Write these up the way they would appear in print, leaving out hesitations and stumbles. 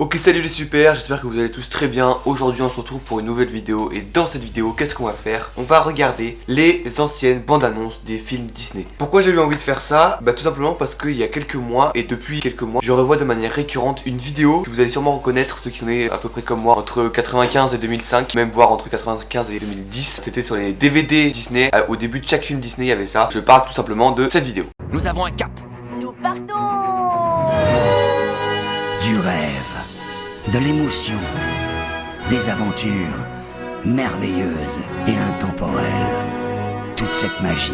Ok, salut les super, j'espère que vous allez tous très bien. Aujourd'hui on se retrouve pour une nouvelle vidéo. Et dans cette vidéo, qu'est-ce qu'on va faire? On va regarder les anciennes bandes annonces des films Disney. Pourquoi j'ai eu envie de faire ça? Bah tout simplement parce qu'il y a quelques mois, et depuis quelques mois, je revois de manière récurrente une vidéo que vous allez sûrement reconnaître, ceux qui sont nés à peu près comme moi, entre 95 et 2005, même voire entre 95 et 2010. C'était sur les DVD Disney, au début de chaque film Disney il y avait ça. Je parle tout simplement de cette vidéo. Nous avons un cap. Nous partons! Du rêve, de l'émotion, des aventures merveilleuses et intemporelles. Toute cette magie,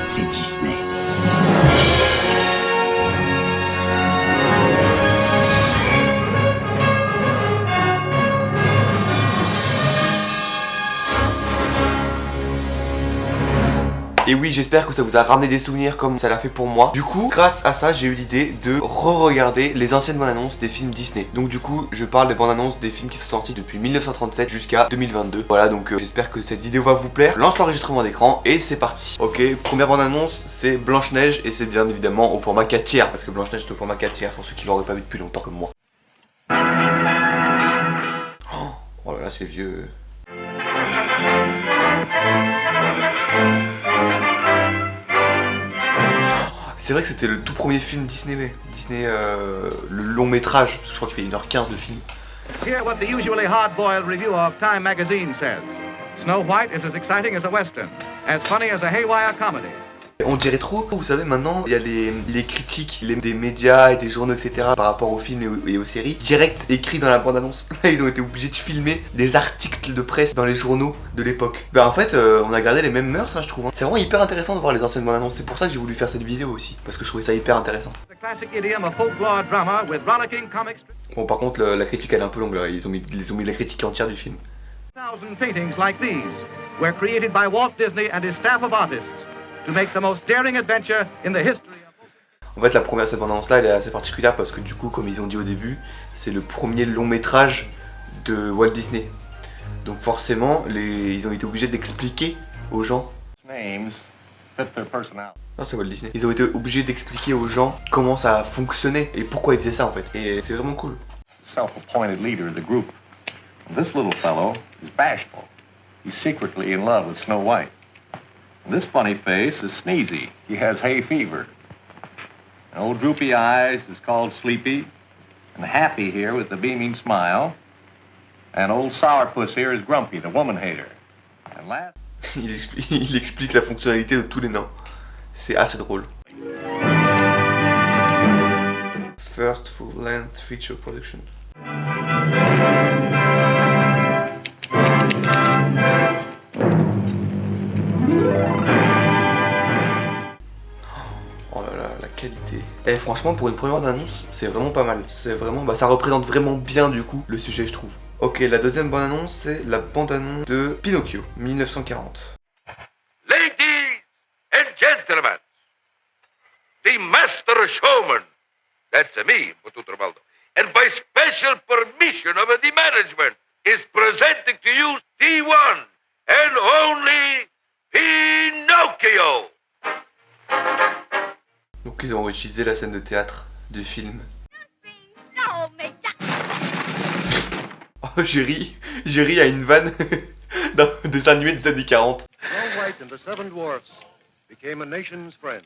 c'est Disney. Et oui, j'espère que ça vous a ramené des souvenirs comme ça l'a fait pour moi. Du coup, grâce à ça, j'ai eu l'idée de re-regarder les anciennes bandes annonces des films Disney. Donc du coup, je parle des bandes annonces des films qui sont sortis depuis 1937 jusqu'à 2022. Voilà, donc j'espère que cette vidéo va vous plaire. Je lance l'enregistrement d'écran et c'est parti. Ok, première bande annonce, c'est Blanche-Neige et c'est bien évidemment au format 4 tiers. Parce que Blanche-Neige est au format 4 tiers pour ceux qui l'auraient pas vu depuis longtemps comme moi. Oh là là, c'est vieux. C'est vrai que c'était le tout premier film Disney, le long métrage, parce que je crois qu'il fait 1h15 de film. Hear what the usually hard-boiled review of Time magazine says. Snow White is as exciting as a western, as funny as a haywire comedy. On dirait trop, vous savez, maintenant, il y a les critiques des médias et des journaux, etc. par rapport aux films et aux séries, direct écrits dans la bande-annonce. Là, ils ont été obligés de filmer des articles de presse dans les journaux de l'époque. Bah en fait, on a gardé les mêmes mœurs, hein, je trouve. C'est vraiment hyper intéressant de voir les anciennes bandes-annonces. C'est pour ça que j'ai voulu faire cette vidéo aussi, parce que je trouvais ça hyper intéressant. Bon, par contre, la critique, elle est un peu longue, là. Ils ont mis la critique entière du film. Paintings like these were created by Walt Disney and his staff of artists to make the most daring adventure in the history of... En fait, cette bande-annonce là, elle est assez particulière parce que du coup, comme ils ont dit au début, c'est le premier long métrage de Walt Disney. Donc forcément, ils ont été obligés d'expliquer aux gens. Non, c'est Walt Disney. Ils ont été obligés d'expliquer aux gens comment ça fonctionnait et pourquoi ils faisaient ça en fait. Et c'est vraiment cool. Self-appointed leader of the group. This little fellow is bashful. He's secretly in love with Snow White. This funny face is Sneezy. He has hay fever. And old droopy eyes is called Sleepy. And Happy here with the beaming smile. And old Sourpuss here is Grumpy, the woman hater. And last... il explique la fonctionnalité de tous les noms. C'est assez drôle. First full-length feature production. Oh là là, la qualité. Et franchement, pour une première annonce, c'est vraiment pas mal. C'est vraiment, ça représente vraiment bien du coup le sujet, je trouve. Ok, la deuxième bande annonce, c'est la bande annonce de Pinocchio, 1940. Ladies and gentlemen, the master showman, that's me, Potuto Baldo, and by special permission of the management, is presenting to you the one and only Pinocchio. Donc ils ont réutilisé la scène de théâtre du film. Non, mais Oh, j'ai ri à une vanne d'un dessin animé des années 40. Snow White and the Seven Dwarfs became a nation's friend.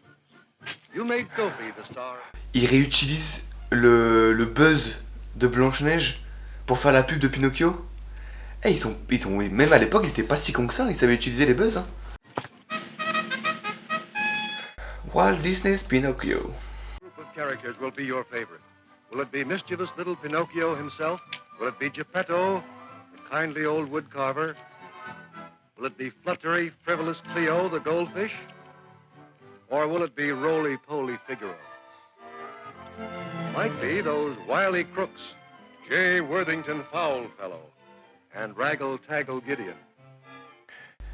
You made Dopey the star. Ils réutilisent le buzz de Blanche-Neige pour faire la pub de Pinocchio. Eh, ils sont même à l'époque, ils étaient pas si cons que ça, ils savaient utiliser les buzz. Hein. Walt Disney's Pinocchio. Group of characters will be your favorite. Will it be mischievous little Pinocchio himself? Will it be Geppetto, the kindly old woodcarver? Will it be fluttery, frivolous Cleo, the goldfish? Or will it be roly-poly Figaro? Might be those wily crooks, J. Worthington Foulfellow and Raggle-Taggle Gideon.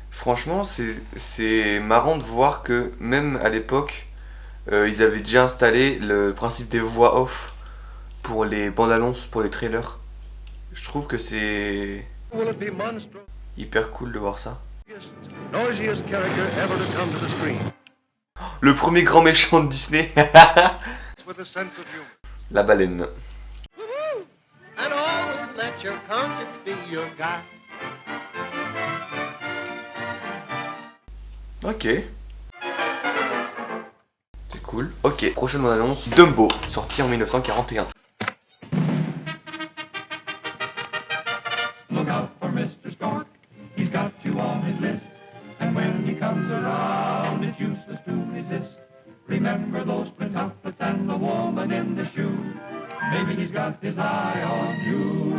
Franchement, c'est marrant de voir que même à l'époque, ils avaient déjà installé le principe des voix off pour les bandes annonces, pour les trailers. Je trouve que c'est hyper cool de voir ça. Le premier grand méchant de Disney. La baleine. let your conscience be your guide. Ok. C'est cool. Ok, prochaine annonce, Dumbo, sorti en 1941. Look out for Mr. Stork. He's got you on his list. And when he comes around, it's useless to resist. Remember those twin tuplets and the woman in the shoe. Maybe he's got his eye on you.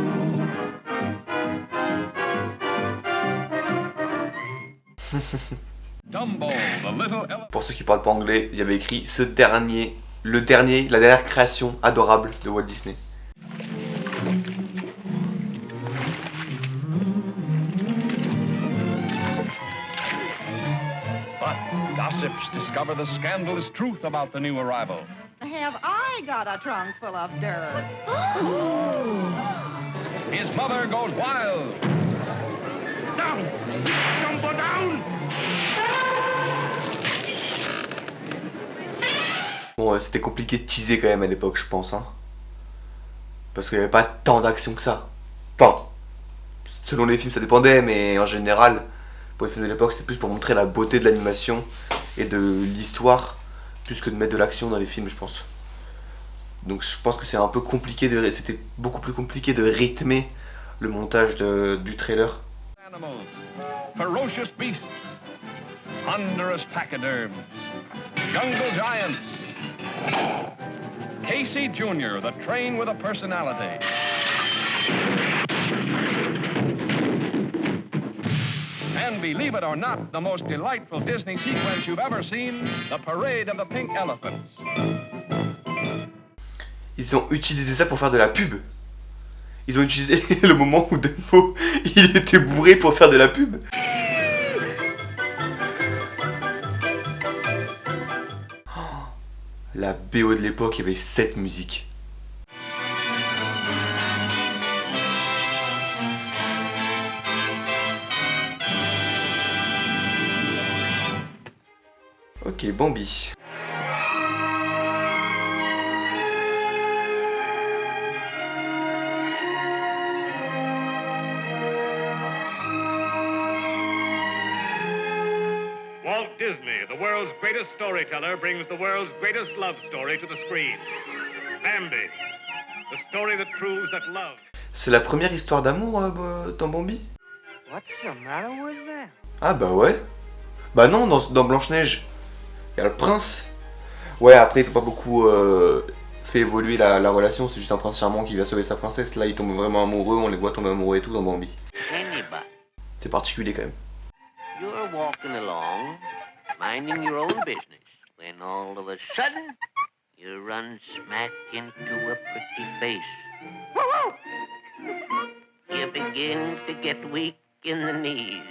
Dumbo, the little Pour ceux qui parlent pas anglais, il y avait écrit la dernière création adorable de Walt Disney. But gossips discover the scandalous truth about the new arrival. Have I got a trunk full of dirt? His mother goes wild. Down! Jumbo down! Bon, c'était compliqué de teaser quand même à l'époque, je pense. Hein. Parce qu'il n'y avait pas tant d'action que ça. Enfin, selon les films, ça dépendait, mais en général, pour les films de l'époque, c'était plus pour montrer la beauté de l'animation et de l'histoire, plus que de mettre de l'action dans les films, je pense. Donc je pense que c'est un peu compliqué c'était beaucoup plus compliqué de rythmer le montage du trailer. Animals, ferocious beasts, ponderous pachyderms, jungle giants. Casey Jr., the train with a personality. And believe it or not, the most delightful Disney sequence you've ever seen, the parade of the pink elephants. Ils ont utilisé ça pour faire de la pub. Ils ont utilisé le moment où Dumbo il était bourré pour faire de la pub. Oh, la BO de l'époque, il y avait cette musique. Ok, Bambi. Walt Disney, the world's greatest storyteller, brings the world's greatest love story to the screen. Bambi, the story that proves that love. C'est la première histoire d'amour dans Bambi? What's the matter with that? Ah bah ouais. Bah non, dans Blanche-Neige, il y a le prince. Ouais, après, ils n'ont pas beaucoup fait évoluer la relation, c'est juste un prince charmant qui va sauver sa princesse. Là, ils tombent vraiment amoureux, on les voit tomber amoureux et tout dans Bambi. Anybody. C'est particulier quand même. You're walking along, minding your own business, when all of a sudden, you run smack into a pretty face. You begin to get weak in the knees.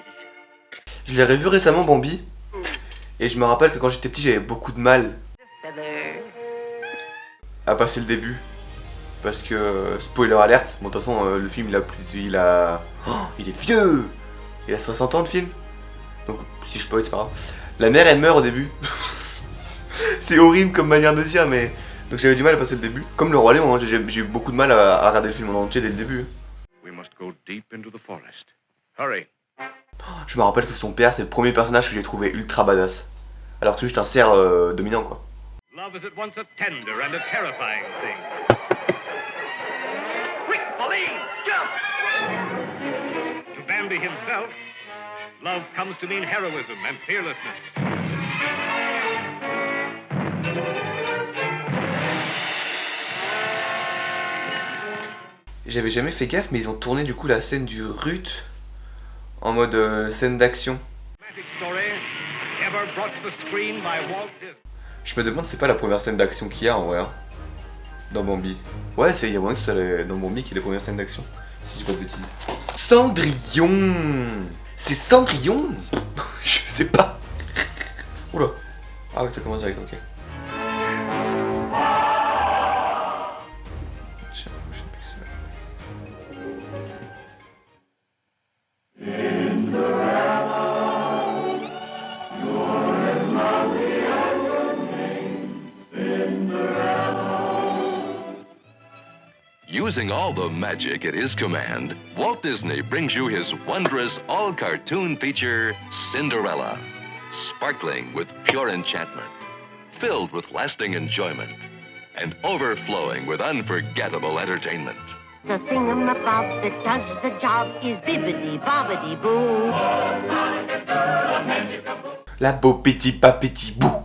Je l'ai revu récemment, Bambi. Et je me rappelle que quand j'étais petit, j'avais beaucoup de mal à passer le début. Parce que, spoiler alert, bon de toute façon, le film il est vieux. Il a 60 ans le film. Donc, si je spoil, c'est pas grave. La mère, elle meurt au début. C'est horrible comme manière de dire, mais... Donc j'avais du mal à passer le début. Comme le Roi Lion, hein, j'ai eu beaucoup de mal à regarder le film en entier dès le début. We must go deep into the forest. Hurry. Je me rappelle que son père, c'est le premier personnage que j'ai trouvé ultra badass. Alors que c'est juste un cerf dominant, quoi. Love is at once a tender and a terrifying thing. Quick, Pauline, jump! To Bambi himself, love comes to mean heroism and fearlessness. J'avais jamais fait gaffe, mais ils ont tourné du coup la scène du Rut en mode scène d'action. Dramatic story ever brought to the screen by Walt Disney. Je me demande si c'est pas la première scène d'action qu'il y a en vrai, hein, dans Bambi. Ouais, il y a moyen que ce soit dans Bambi qui est la première scène d'action, si je dis pas de bêtises. Cendrillon. C'est Cendrillon. Je sais pas. Oula. Ah ouais, ça commence direct, ok. Using all the magic at his command, Walt Disney brings you his wondrous all-cartoon feature, Cinderella. Sparkling with pure enchantment, filled with lasting enjoyment, and overflowing with unforgettable entertainment. The thingamabob that does the job is bibbidi-bobbidi-boo. La bopiti papiti bou.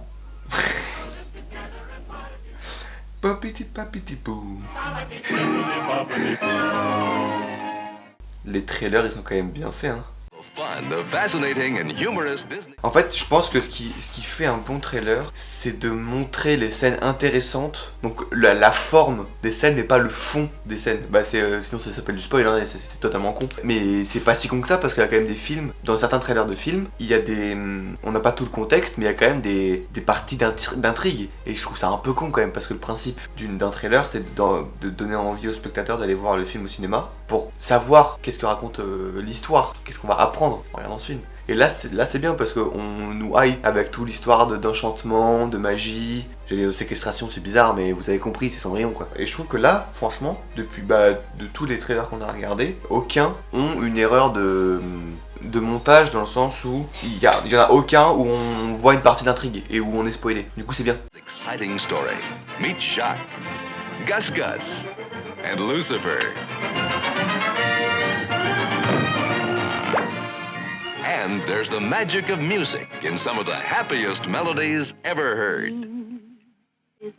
Bopiti papiti bou. Les trailers, ils sont quand même bien faits, hein. En fait, je pense que ce qui fait un bon trailer, c'est de montrer les scènes intéressantes. Donc la forme des scènes, mais pas le fond des scènes. Bah sinon ça s'appelle du spoil, hein, et ça c'était totalement con. Mais c'est pas si con que ça parce qu'il y a quand même des films. Dans certains trailers de films, il y a des, on n'a pas tout le contexte, mais il y a quand même des parties d'intrigue. Et je trouve ça un peu con quand même parce que le principe d'un trailer, c'est de donner envie aux spectateurs d'aller voir le film au cinéma pour savoir qu'est-ce que raconte l'histoire, qu'est-ce qu'on va apprendre en regardant ce film. Et là c'est bien parce qu'on nous hype avec toute l'histoire d'enchantement, de magie. J'ai dit séquestration, c'est bizarre, mais vous avez compris, c'est Cendrillon quoi. Et je trouve que là, franchement, depuis de tous les trailers qu'on a regardés, aucun ont une erreur de montage dans le sens où il y en a aucun où on voit une partie d'intrigue et où on est spoilé. Du coup c'est bien. Exciting story. Meet Jacques, Gus Gus, and Lucifer. And there's the magic of music in some of the happiest melodies ever heard. Et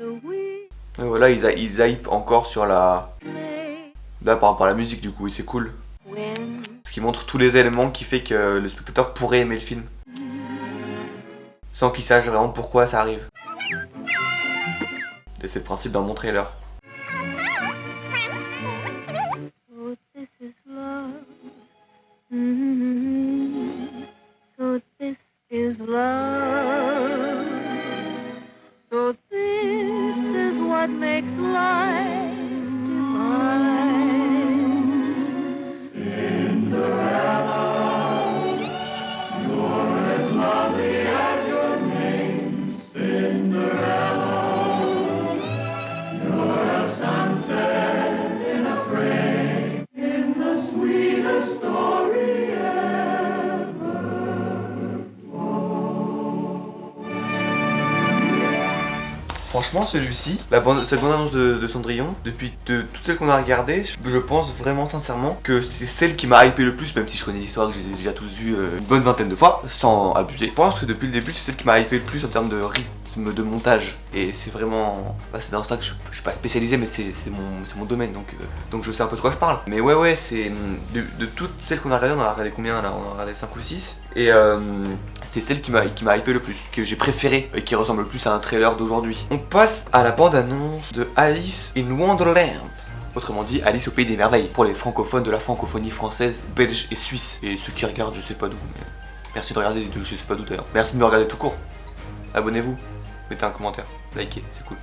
voilà, ils hype encore sur la... Là par rapport à la musique du coup, et c'est cool. Ce qui montre tous les éléments qui fait que le spectateur pourrait aimer le film. Sans qu'il sache vraiment pourquoi ça arrive. Et c'est le principe d'un bon trailer. So this is love. So this is what makes life divine. Cinderella, you're as lovely as your name. Cinderella, you're a sunset in a frame, in the sweetest story ever. Franchement, celui-ci, cette bande-annonce de Cendrillon, depuis toutes celles qu'on a regardées, je pense vraiment sincèrement que c'est celle qui m'a hypé le plus, même si je connais l'histoire, que je les ai déjà tous vues une bonne vingtaine de fois, sans abuser. Je pense que depuis le début, c'est celle qui m'a hypé le plus en termes de rythme, de montage. Et c'est vraiment... c'est dans ça que je suis pas spécialisé, mais c'est mon domaine, donc je sais un peu de quoi je parle. Mais ouais, c'est... De toutes celles qu'on a regardées, on a regardé combien là? On a regardé 5 ou 6. Et c'est celle qui m'a hypé le plus, que j'ai préféré et qui ressemble le plus à un trailer d'aujourd'hui. On passe à la bande-annonce de Alice in Wonderland. Autrement dit, Alice au Pays des Merveilles, pour les francophones de la francophonie française, belge et suisse. Et ceux qui regardent, je sais pas d'où, mais merci de regarder, je sais pas d'où d'ailleurs. Merci de me regarder tout court. Abonnez-vous, mettez un commentaire, likez, c'est cool.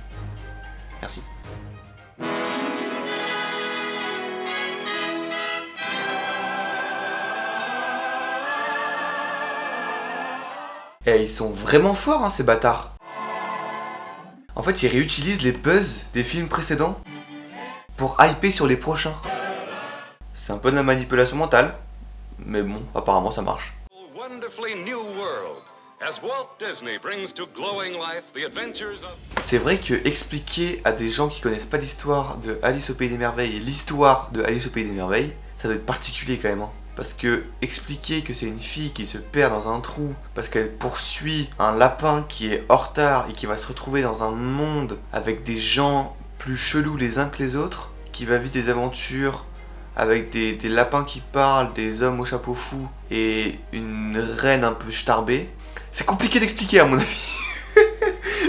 Merci. Et ils sont vraiment forts, hein, ces bâtards. En fait, ils réutilisent les buzz des films précédents pour hyper sur les prochains. C'est un peu de la manipulation mentale, mais bon, apparemment ça marche. C'est vrai que expliquer à des gens qui connaissent pas l'histoire de Alice au Pays des Merveilles et l'histoire de Alice au Pays des Merveilles, ça doit être particulier quand même, hein. Parce que expliquer que c'est une fille qui se perd dans un trou parce qu'elle poursuit un lapin qui est en retard et qui va se retrouver dans un monde avec des gens plus chelous les uns que les autres, qui va vivre des aventures avec des lapins qui parlent, des hommes au chapeau fou et une reine un peu starbée. C'est compliqué d'expliquer à mon avis.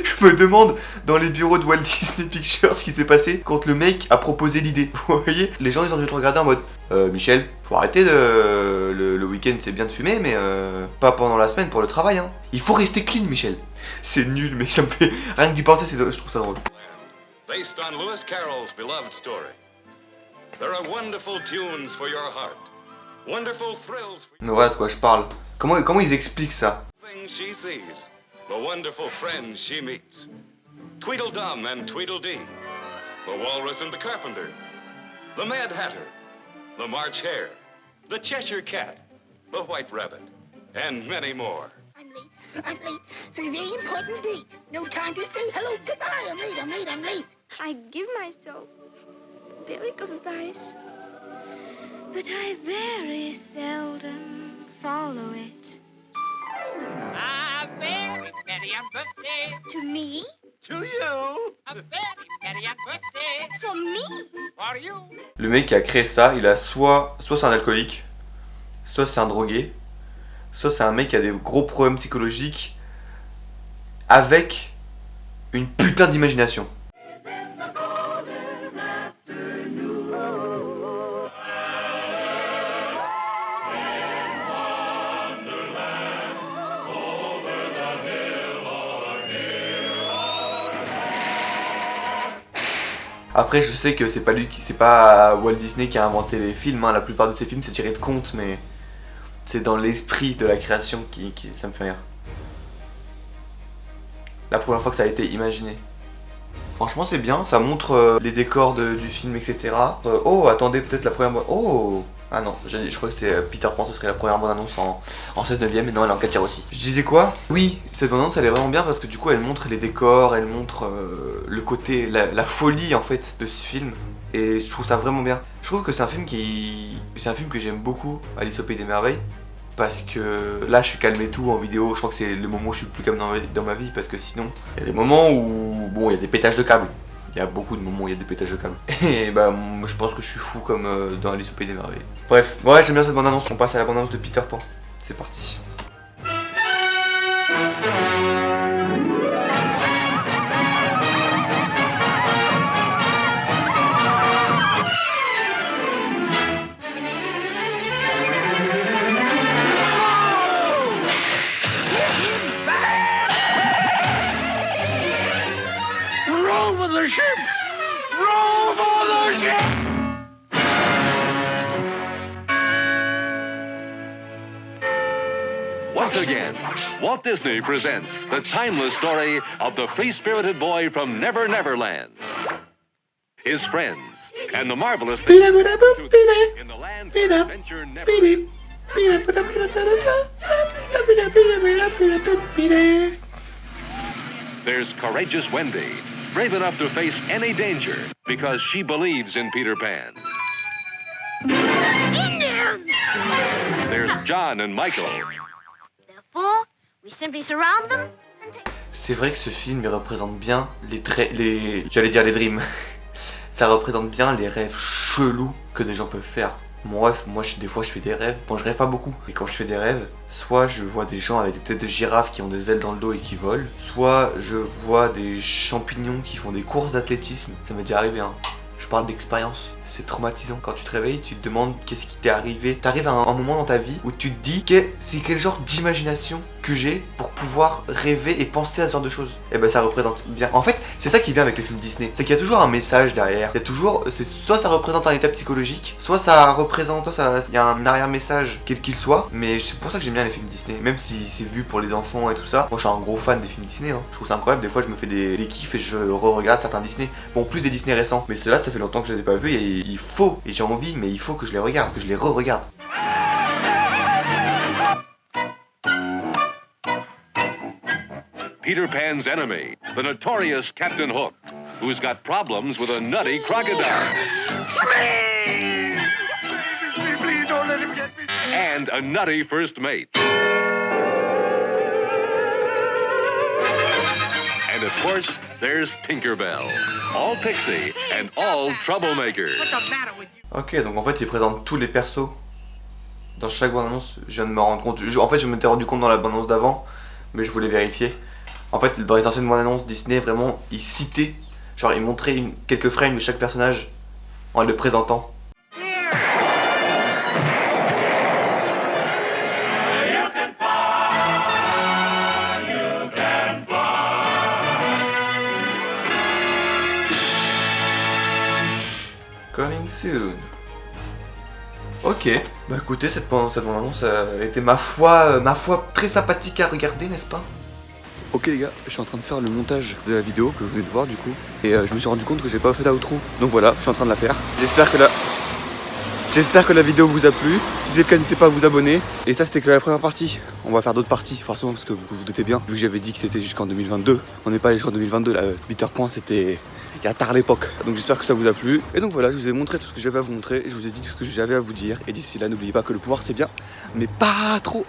Je me demande dans les bureaux de Walt Disney Pictures ce qui s'est passé quand le mec a proposé l'idée. Vous voyez, les gens ils ont dû te regarder en mode Michel, faut arrêter le week-end, c'est bien de fumer, mais pas pendant la semaine pour le travail, hein. Il faut rester clean, Michel. C'est nul, mais ça me fait rien que d'y penser, je trouve ça drôle. Based on Lewis Carroll's beloved story. There are wonderful tunes for your heart. Wonderful thrills for Mais voilà de quoi je parle. Comment ils expliquent ça? things she sees. The wonderful friends she meets. Tweedledum and Tweedledee. The walrus and the carpenter. the Mad Hatter, the March Hare, the Cheshire Cat, the White Rabbit, and many more. I'm late. For a very important date. No time to say hello, goodbye. I'm late. I give myself very good advice, but I very seldom follow it. A very merry birthday. To me? To you. A very merry birthday. For me? For you. Le mec qui a créé ça, il a soit c'est un alcoolique, soit c'est un drogué, soit c'est un mec qui a des gros problèmes psychologiques avec une putain d'imagination. Après, je sais que c'est pas Walt Disney qui a inventé les films, hein. La plupart de ces films c'est tiré de contes, mais c'est dans l'esprit de la création qui ça me fait rire. La première fois que ça a été imaginé. Franchement c'est bien, ça montre les décors du film, etc. Oh, attendez, peut-être la première bande... Oh. Ah non, je crois que c'est Peter Pan, ce serait la première bande-annonce en 16/9, mais non, elle est en 4 tiers aussi. Je disais quoi? Oui, cette bande-annonce elle est vraiment bien parce que du coup elle montre les décors, elle montre le côté, la folie en fait de ce film. Et je trouve ça vraiment bien. Je trouve que c'est un film que j'aime beaucoup, Alice au Pays des Merveilles. Parce que là je suis calme et tout en vidéo, je crois que c'est le moment où je suis le plus calme dans ma vie. Parce que sinon, il y a des moments où, bon, il y a des pétages de câbles. Il y a beaucoup de moments où il y a des pétages de câbles. Et bah moi, je pense que je suis fou comme dans Alice au Pays des Merveilles. Bref, ouais, j'aime bien cette bande annonce, on passe à la bande annonce de Peter Pan. C'est parti. Roll for the ship! Roll for the ship! Once again, Walt Disney presents the timeless story of the free-spirited boy from Never Never Land, his friends, and the marvelous things in the land where adventure never ends. There's courageous Wendy, brave enough to face any danger because she believes in Peter Pan. Indians! There's John and Michael. Therefore, we simply surround them and take... C'est vrai que ce film il représente bien j'allais dire les dreams. Ça représente bien les rêves chelous que des gens peuvent faire. Mon rêve, moi des fois je fais des rêves, bon je rêve pas beaucoup, et quand je fais des rêves, soit je vois des gens avec des têtes de girafes qui ont des ailes dans le dos et qui volent, soit je vois des champignons qui font des courses d'athlétisme, ça m'est déjà arrivé hein. Je parle d'expérience, c'est traumatisant. Quand tu te réveilles, tu te demandes qu'est-ce qui t'est arrivé. T'arrives à un moment dans ta vie où tu te dis c'est quel genre d'imagination que j'ai pour pouvoir rêver et penser à ce genre de choses. Et ben ça représente bien. En fait, c'est ça qui vient avec les films Disney. C'est qu'il y a toujours un message derrière. Il y a toujours, soit ça représente un état psychologique, soit ça représente, il y a un arrière-message quel qu'il soit. Mais c'est pour ça que j'aime bien les films Disney. Même si c'est vu pour les enfants et tout ça. Moi je suis un gros fan des films Disney hein. Je trouve ça incroyable. Des fois je me fais des kiffs et je re-regarde certains Disney. Bon, plus des Disney récents. Mais ceux-là ça fait longtemps que je les ai pas vus et il faut, et j'ai envie, mais il faut que je les regarde, que je les re-regarde. Peter Pan's enemy, the notorious Captain Hook, who's got problems with a nutty crocodile. Please don't let him get me. And a nutty first mate. And of course, there's Tinkerbell, all pixie and all troublemaker. What's the matter with you? Ok, donc en fait il présente tous les persos dans chaque bande-annonce. Je viens de me rendre compte, en fait je m'étais rendu compte dans la bande-annonce d'avant, mais je voulais vérifier. En fait dans les anciennes bandes-annonces Disney, vraiment ils citaient, genre ils montraient quelques frames de chaque personnage en le présentant. Coming soon. Ok, bah écoutez, cette bande-annonce a été ma foi très sympathique à regarder, n'est-ce pas? Ok les gars, je suis en train de faire le montage de la vidéo que vous venez de voir du coup. Et je me suis rendu compte que j'ai pas fait d'outro. Donc voilà, je suis en train de la faire. J'espère que là... J'espère que la vidéo vous a plu. Si c'est le cas, n'hésitez pas à vous abonner. Et ça, c'était que la première partie. On va faire d'autres parties, forcément, parce que vous vous doutez bien. Vu que j'avais dit que c'était jusqu'en 2022. On n'est pas allé jusqu'en 2022. La Bitter Point, c'était il y a tard l'époque. Donc j'espère que ça vous a plu. Et donc voilà, je vous ai montré tout ce que j'avais à vous montrer. Je vous ai dit tout ce que j'avais à vous dire. Et d'ici là, n'oubliez pas que le pouvoir, c'est bien, mais pas trop.